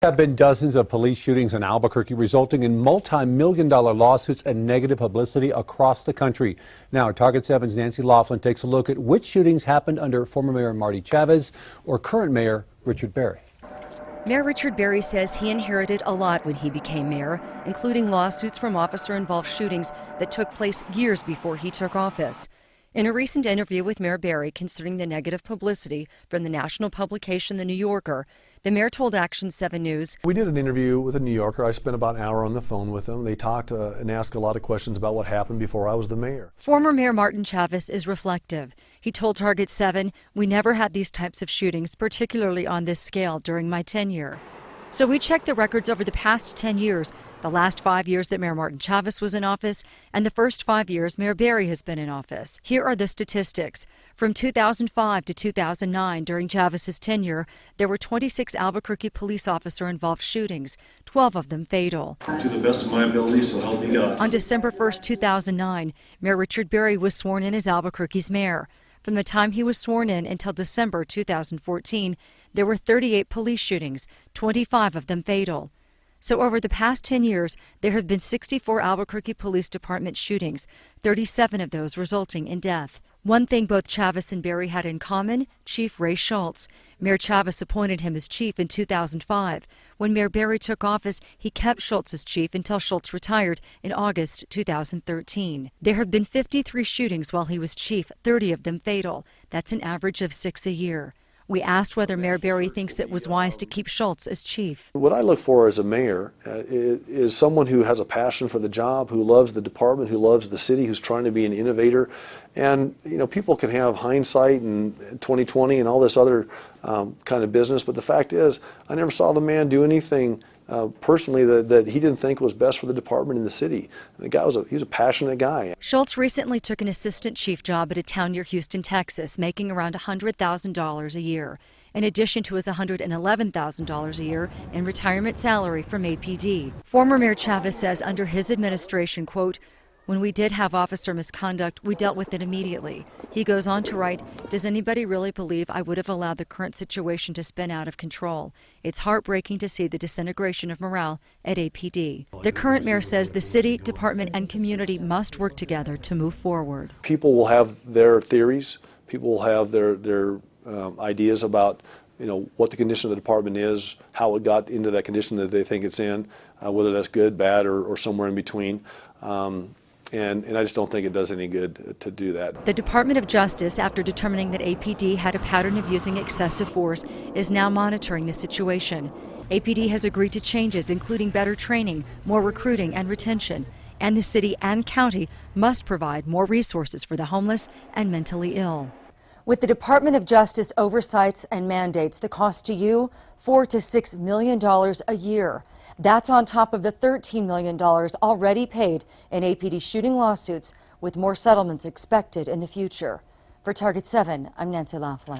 There have been dozens of police shootings in Albuquerque, resulting in multi-million-dollar lawsuits and negative publicity across the country. Now, Target 7's Nancy Laughlin takes a look at which shootings happened under former Mayor Marty Chavez or current Mayor Richard Berry. Mayor Richard Berry says he inherited a lot when he became mayor, including lawsuits from officer-involved shootings that took place years before he took office. In a recent interview with Mayor Berry concerning the negative publicity from the national publication The New Yorker, the mayor told Action 7 News, "We did an interview with The New Yorker. I spent about an hour on the phone with them. They talked and asked a lot of questions about what happened before I was the mayor." Former Mayor Martin Chavez is reflective. He told Target 7, "We never had these types of shootings, particularly on this scale, during my tenure." So we checked the records over the past 10 years, the last 5 years that Mayor Martin Chavez was in office, and the first 5 years Mayor Berry has been in office. Here are the statistics. From 2005 to 2009, during Chavez's tenure, there were 26 Albuquerque police officer-involved shootings, 12 of them fatal. To the best of my ability, so help me God. On December 1st, 2009, Mayor Richard Berry was sworn in as Albuquerque's mayor. From the time he was sworn in until December 2014, there were 38 police shootings, 25 of them fatal. So over the past 10 years, there have been 64 Albuquerque Police Department shootings, 37 of those resulting in death. One thing both Chavez and Berry had in common, Chief Ray Schultz. Mayor Chavez appointed him as chief in 2005. When Mayor Berry took office, he kept Schultz as chief until Schultz retired in August 2013. There have been 53 shootings while he was chief, 30 of them fatal. That's an average of 6 a year. We asked whether Mayor Berry thinks it was wise to keep Schultz as chief. What I look for as a mayor is someone who has a passion for the job, who loves the department, who loves the city, who's trying to be an innovator. And, you know, people can have hindsight and 2020 and all this other kind of business, but the fact is, I never saw the man do anything personally that he didn't think was best for the department in the city. The guy he's a passionate guy. Schultz recently took an assistant chief job at a town near Houston, Texas, making around $100,000 a year, in addition to his $111,000 a year in retirement salary from APD. Former Mayor Chavez says under his administration, quote, "When we did have officer misconduct, we dealt with it immediately." He goes on to write, "Does anybody really believe I would have allowed the current situation to spin out of control? It's heartbreaking to see the disintegration of morale at APD." The current mayor says the city, department, and community must work together to move forward. People will have their theories. People will have their ideas about, you know, what the condition of the department is, how it got into that condition that they think it's in, whether that's good, bad, or somewhere in between. And I just don't think it does any good to do that. The Department of Justice, after determining that APD had a pattern of using excessive force, is now monitoring the situation. APD has agreed to changes, including better training, more recruiting and retention. And the city and county must provide more resources for the homeless and mentally ill. With the Department of Justice oversights and mandates, the cost to you, $4 to $6 million a year. That's on top of the $13 million already paid in APD shooting lawsuits, with more settlements expected in the future. For Target 7, I'm Nancy Laughlin.